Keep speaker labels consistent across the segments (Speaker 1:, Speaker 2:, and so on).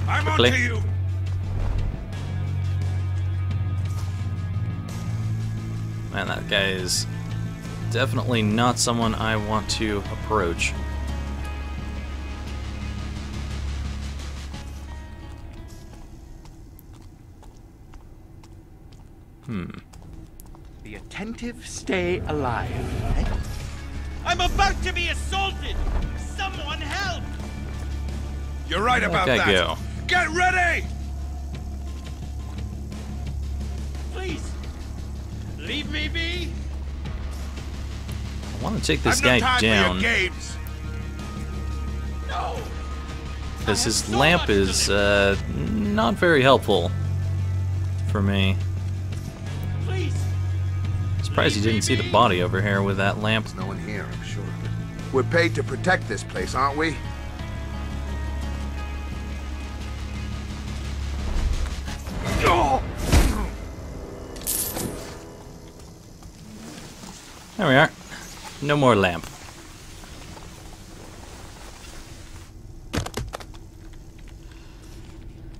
Speaker 1: I'm
Speaker 2: quickly.
Speaker 1: onto you.
Speaker 2: Man, that guy is definitely not someone I want to approach.
Speaker 3: The attentive stay alive. Eh?
Speaker 1: I'm about to be assaulted. Someone help! You're right
Speaker 2: Where'd
Speaker 1: about
Speaker 2: that
Speaker 1: that.
Speaker 2: guy go?
Speaker 1: Get ready!
Speaker 4: Please, leave me be.
Speaker 2: I want to take this
Speaker 1: I've no
Speaker 2: guy
Speaker 1: time
Speaker 2: down
Speaker 1: for your games.
Speaker 4: No.
Speaker 2: because
Speaker 4: I
Speaker 2: his
Speaker 4: have so
Speaker 2: lamp
Speaker 4: much to
Speaker 2: is
Speaker 4: live.
Speaker 2: not very helpful for me.
Speaker 4: Please.
Speaker 2: Surprised you didn't see the body over here with that lamp.
Speaker 5: There's no one here, I'm sure. We're paid to protect this place, aren't we?
Speaker 2: There we are. No more lamp.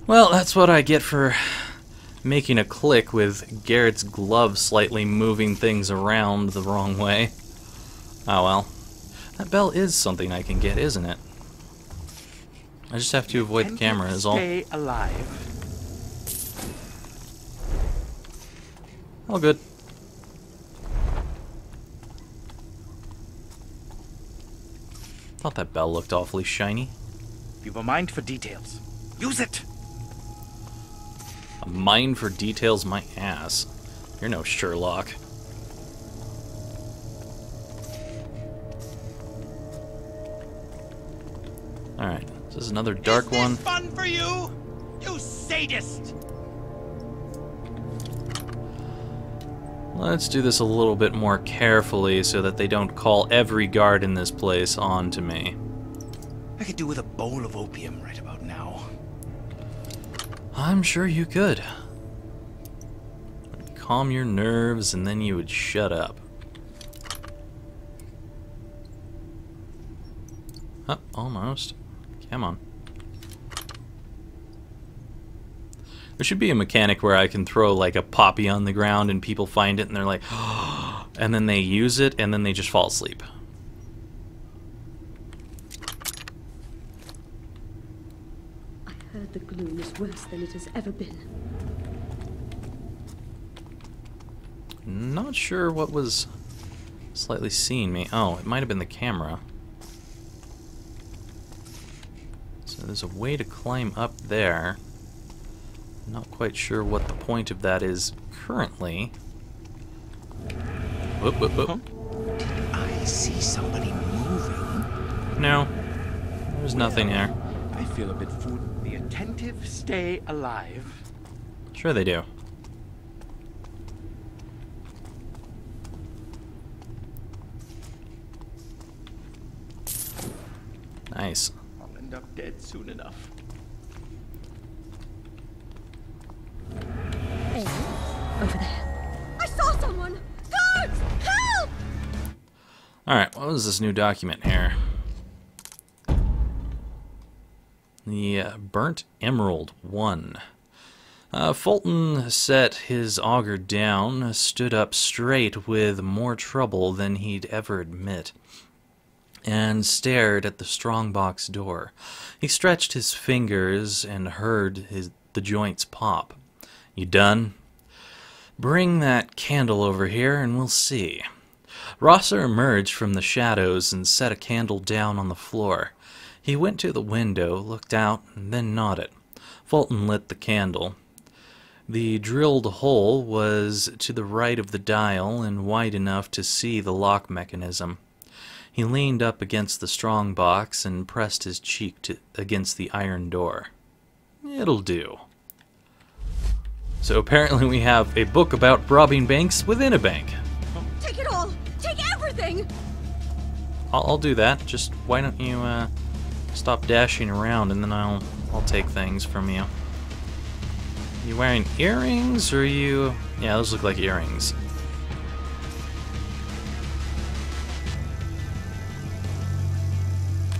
Speaker 2: Well, that's what I get for making a click with Garrett's glove slightly moving things around the wrong way. Oh well. That bell is something I can get, isn't it? I just have to avoid the camera is all.
Speaker 3: Stay alive.
Speaker 2: All good. Thought that bell looked awfully shiny.
Speaker 3: You've a mind for details. Use it.
Speaker 2: A mind for details, my ass. You're no Sherlock. Alright, this is another dark one.
Speaker 4: Is this fun for you? You sadist.
Speaker 2: Let's do this a little bit more carefully so that they don't call every guard in this place on to me.
Speaker 3: I could do with a bowl of opium right about now.
Speaker 2: I'm sure you could. Calm your nerves and then you would shut up. Oh, almost. Come on. There should be a mechanic where I can throw like a poppy on the ground and people find it and they're like, and then they use it and then they just fall asleep.
Speaker 6: I heard the gloom is worse than it has ever been.
Speaker 2: Not sure what was slightly seeing me. Oh, it might have been the camera. So there's a way to climb up there. Not quite sure what the point of that is currently. Whoop, whoop, whoop.
Speaker 3: I see somebody moving.
Speaker 2: No, there's nothing there.
Speaker 3: I feel a bit fool. The attentive stay alive.
Speaker 2: Sure they do. Nice.
Speaker 3: I'll end up dead soon enough.
Speaker 6: Hey, over there. I saw someone! Guards! Help!
Speaker 2: Alright, what was this new document here? The Burnt Emerald 1. Fulton set his auger down, stood up straight with more trouble than he'd ever admit, and stared at the strongbox door. He stretched his fingers and heard the joints pop. You done? Bring that candle over here and we'll see. Rosser emerged from the shadows and set a candle down on the floor. He went to the window, looked out, and then nodded. Fulton lit the candle. The drilled hole was to the right of the dial and wide enough to see the lock mechanism. He leaned up against the strong box and pressed his cheek against the iron door. It'll do. So apparently we have a book about robbing banks within a bank.
Speaker 6: Take it all! Take everything!
Speaker 2: I'll do that. Just why don't you stop dashing around and then I'll take things from you. You wearing earrings or are you... Yeah, those look like earrings.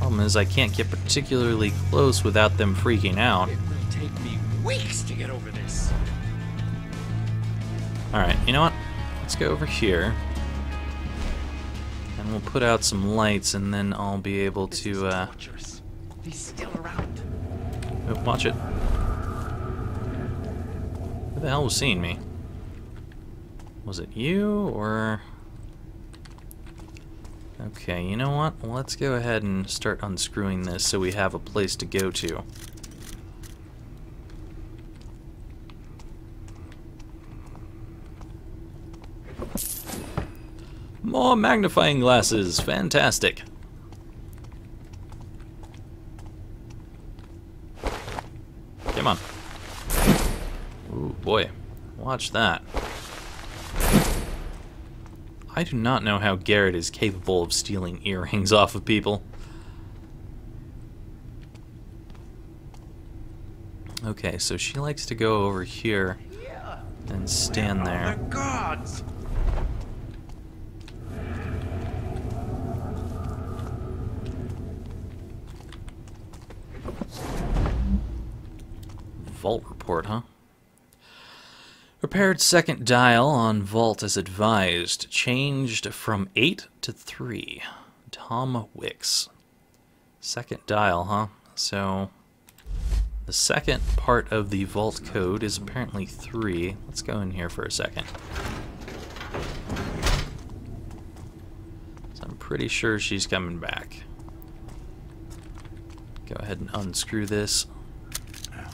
Speaker 2: Problem is, I can't get particularly close without them freaking out.
Speaker 1: It will take me weeks to get over this.
Speaker 2: Alright, you know what? Let's go over here. And we'll put out some lights, and then I'll be able to,
Speaker 1: Torturous. He's still around.
Speaker 2: Oh, watch it. Who the hell was seeing me? Was it you, or... Okay, you know what? Let's go ahead and start unscrewing this so we have a place to go to. More magnifying glasses! Fantastic! Come on. Ooh, boy. Watch that. I do not know how Garrett is capable of stealing earrings off of people. Okay, so she likes to go over here and stand there.
Speaker 1: The gods!
Speaker 2: Vault report, huh? Repaired second dial on vault as advised. Changed from 8 to 3. Tom Wicks. Second dial, huh? So the second part of the vault code is apparently 3. Let's go in here for a second. So I'm pretty sure she's coming back. Go ahead and unscrew this.
Speaker 3: I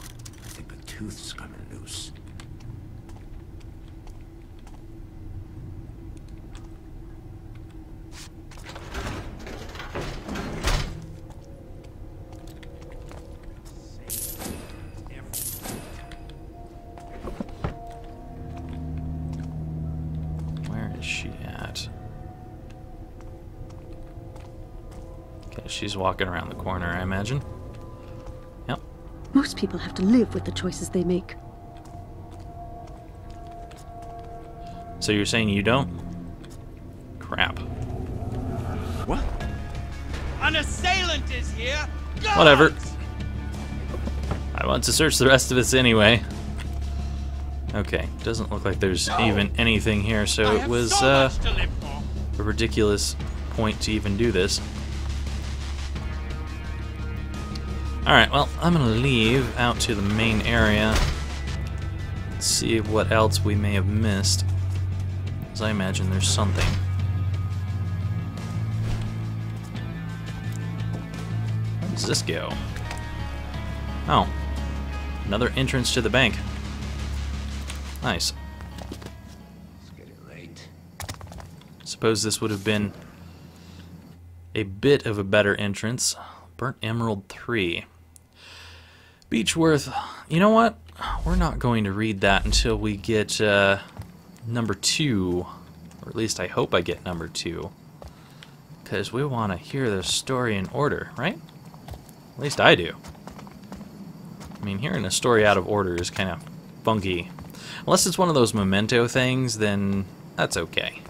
Speaker 3: think the tooth's coming loose.
Speaker 2: Where is she at? Okay, she's walking around the corner, I imagine. Yep.
Speaker 6: Most people have to live with the choices they make.
Speaker 2: So you're saying you don't? Crap.
Speaker 3: What?
Speaker 1: An assailant is here! Guards!
Speaker 2: Whatever. I want to search the rest of this anyway. Okay, doesn't look like there's even anything here, so
Speaker 1: I
Speaker 2: it
Speaker 1: have
Speaker 2: was
Speaker 1: so much to live for.
Speaker 2: a ridiculous point to even do this. Alright, well, I'm gonna leave out to the main area. Let's see what else we may have missed. Because I imagine there's something. Where does this go? Oh. Another entrance to the bank. Nice.
Speaker 3: It's getting late.
Speaker 2: Suppose this would have been a bit of a better entrance. Burnt Emerald 3. Beechworth, you know what? We're not going to read that until we get number 2. Or at least I hope I get number 2. Because we want to hear the story in order, right? At least I do. I mean, hearing a story out of order is kind of funky. Unless it's one of those memento things, then that's okay.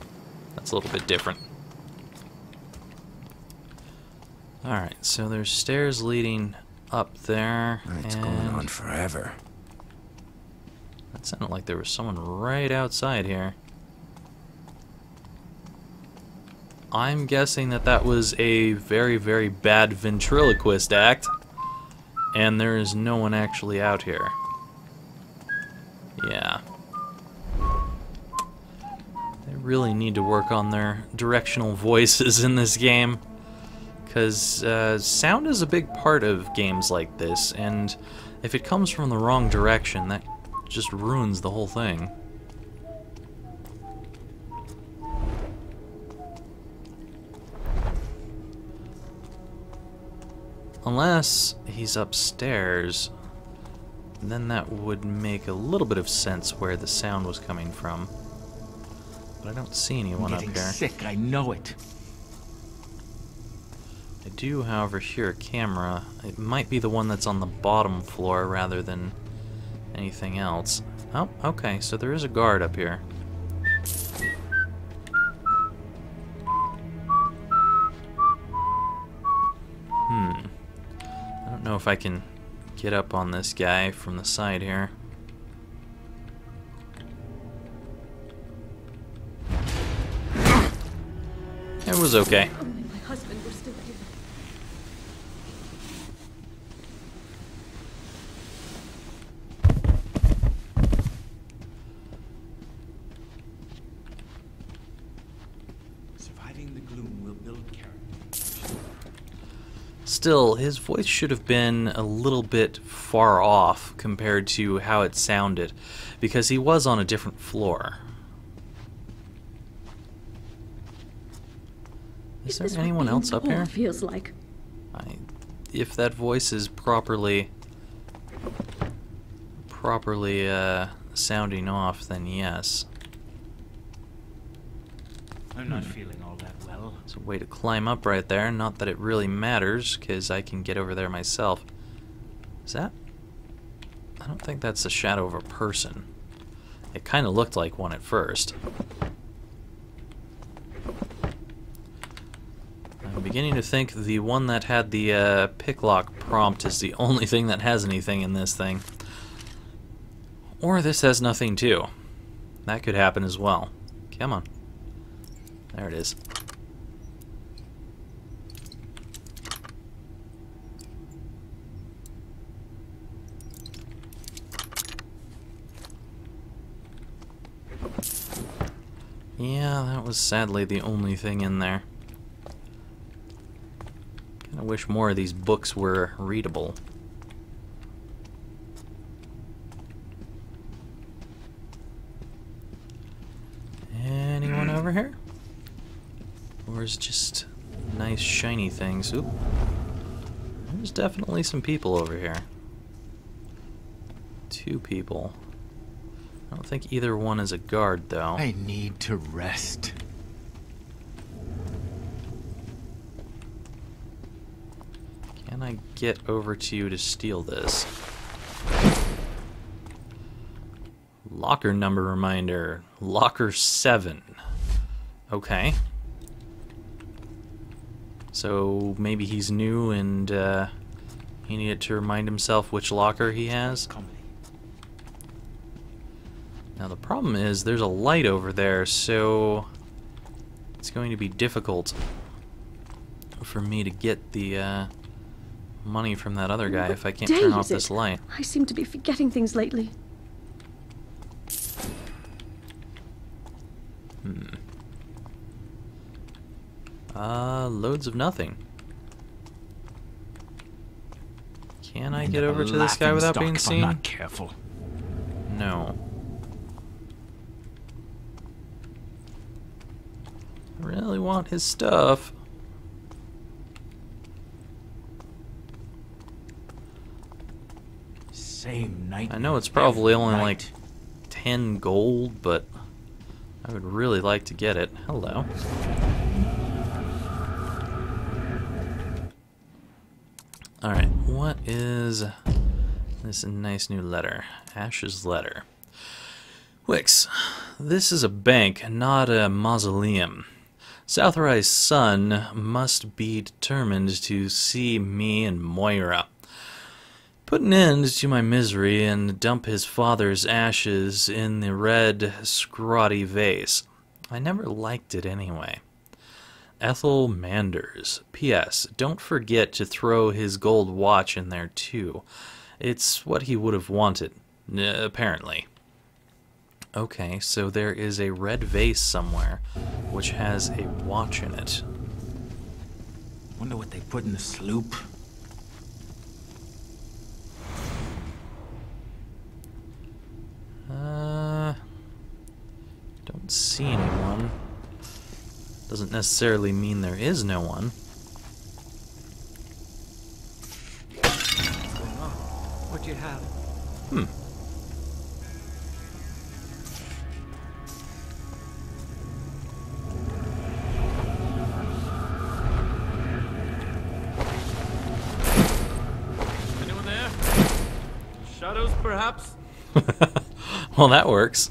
Speaker 2: That's a little bit different. Alright, so there's stairs leading up there.
Speaker 3: It's going on forever.
Speaker 2: That sounded like there was someone right outside here. I'm guessing that that was a very, very bad ventriloquist act. And there is no one actually out here. Yeah. They really need to work on their directional voices in this game. Because sound is a big part of games like this, and if it comes from the wrong direction, that just ruins the whole thing. Unless he's upstairs, then that would make a little bit of sense where the sound was coming from. But I don't see anyone
Speaker 3: I'm
Speaker 2: up
Speaker 3: getting
Speaker 2: here.
Speaker 3: sick, I know it.
Speaker 2: I do, however, hear a camera. It might be the one that's on the bottom floor rather than anything else. Oh, okay, so there is a guard up here. Don't know if I can get up on this guy from the side here. It was okay.
Speaker 6: Only my husband was still here.
Speaker 1: Surviving the gloom will build character.
Speaker 2: Still, his voice should have been a little bit far off compared to how it sounded, because he was on a different floor. Is there anyone else up here?
Speaker 6: Feels like.
Speaker 2: If that voice is properly sounding off, then yes.
Speaker 1: I'm not feeling all that well.
Speaker 2: There's a way to climb up right there. Not that it really matters, because I can get over there myself. Is that? I don't think that's the shadow of a person. It kind of looked like one at first. I'm beginning to think the one that had the pick lock prompt is the only thing that has anything in this thing. Or this has nothing too. That could happen as well. Come on. There it is. Yeah, that was sadly the only thing in there. I wish more of these books were readable. Anyone over here? Or is it just nice shiny things? Oop. There's definitely some people over here. 2 people. I don't think either one is a guard, though.
Speaker 4: I need to rest.
Speaker 2: Can I get over to you to steal this? Locker number reminder. Locker 7. Okay. So maybe he's new and he needed to remind himself which locker he has. Now the problem is there's a light over there, so it's going to be difficult for me to get the money from that other guy if I can't turn off this light.
Speaker 6: I seem to be forgetting things lately.
Speaker 2: Loads of nothing. Can I get over to this guy without being seen?
Speaker 4: I'm not careful.
Speaker 2: No. I really want his stuff.
Speaker 4: Same night.
Speaker 2: I know it's probably only like 10 gold, but I would really like to get it. Hello. Alright, what is this nice new letter? Ash's letter. Wix, this is a bank, not a mausoleum. Southrise son must be determined to see me and Moira. Put an end to my misery and dump his father's ashes in the red, scrawny vase. I never liked it anyway. Ethel Manders. P.S. Don't forget to throw his gold watch in there too. It's what he would have wanted, apparently. Okay, so there is a red vase somewhere, which has a watch in it.
Speaker 4: Wonder what they put in the sloop.
Speaker 2: Don't see anyone. Doesn't necessarily mean there is no one.
Speaker 3: What's going on? What do you have?
Speaker 1: Anyone there? Shadows, perhaps?
Speaker 2: Well, that works.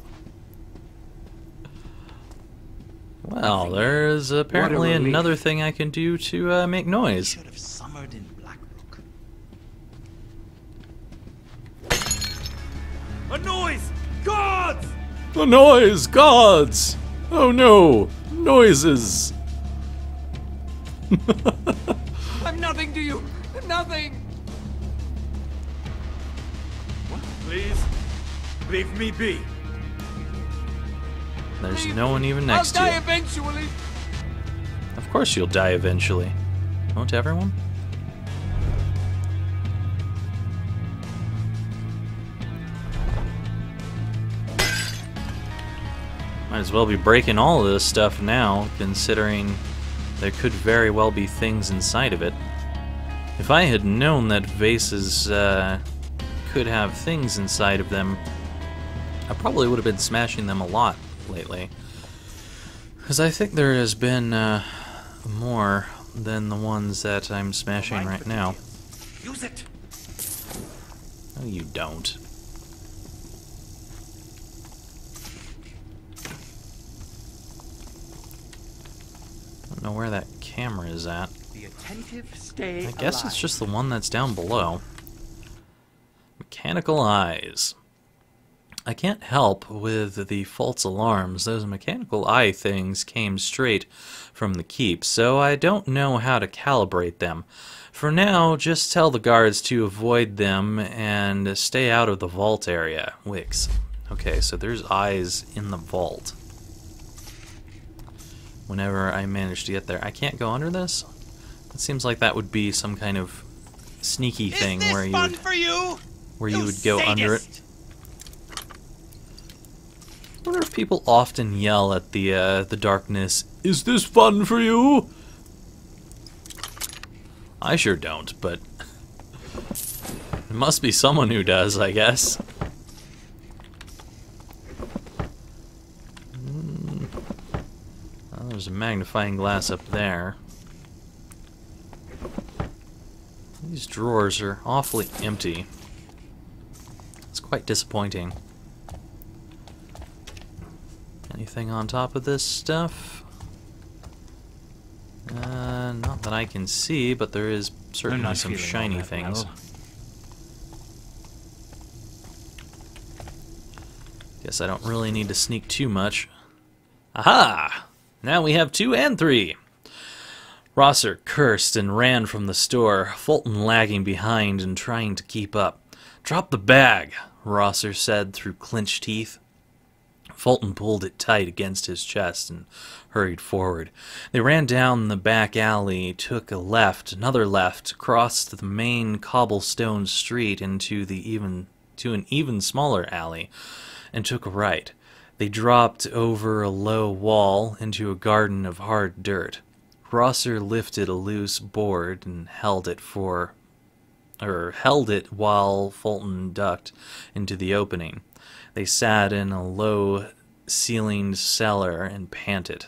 Speaker 2: Well, there's apparently another thing I can do to make noise.
Speaker 4: Should have summered in Blackbrook.
Speaker 1: A noise! Guards!
Speaker 2: The noise! Gods! Oh no! Noises!
Speaker 3: I'm nothing to you. Nothing.
Speaker 1: Please, leave me be.
Speaker 2: There's no one even next to
Speaker 3: I'll
Speaker 2: you.
Speaker 3: die eventually.
Speaker 2: Of course you'll die eventually. Won't everyone? Might as well be breaking all of this stuff now, considering there could very well be things inside of it. If I had known that vases could have things inside of them, I probably would have been smashing them a lot lately. Because I think there has been more than the ones that I'm smashing right now.
Speaker 1: Use it.
Speaker 2: No, you don't. I don't know where that camera is at.
Speaker 3: The attentive stay
Speaker 2: I guess it's just the one that's down below. Mechanical eyes. I can't help with the false alarms. Those mechanical eye things came straight from the keep, so I don't know how to calibrate them. For now, just tell the guards to avoid them and stay out of the vault area. Wicks. Okay, so there's eyes in the vault. Whenever I manage to get there. I can't go under this? It seems like that would be some kind of sneaky thing where you would, go under it. I wonder if people often yell at the darkness, "Is this fun for you?" I sure don't, but there must be someone who does, I guess. Well, there's a magnifying glass up there. These drawers are awfully empty. It's quite disappointing. Anything on top of this stuff? Not that I can see, but there is certainly some shiny things. Guess I don't really need to sneak too much. Aha! Now we have 2 and 3. Rosser cursed and ran from the store, Fulton lagging behind and trying to keep up. "Drop the bag," Rosser said through clenched teeth. Fulton pulled it tight against his chest and hurried forward. They ran down the back alley, took a left, another left, crossed the main cobblestone street into an even smaller alley, and took a right. They dropped over a low wall into a garden of hard dirt. Rosser lifted a loose board and held it while Fulton ducked into the opening. They sat in a low-ceilinged cellar and panted.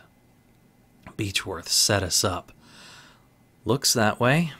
Speaker 2: "Beechworth set us up." "Looks that way."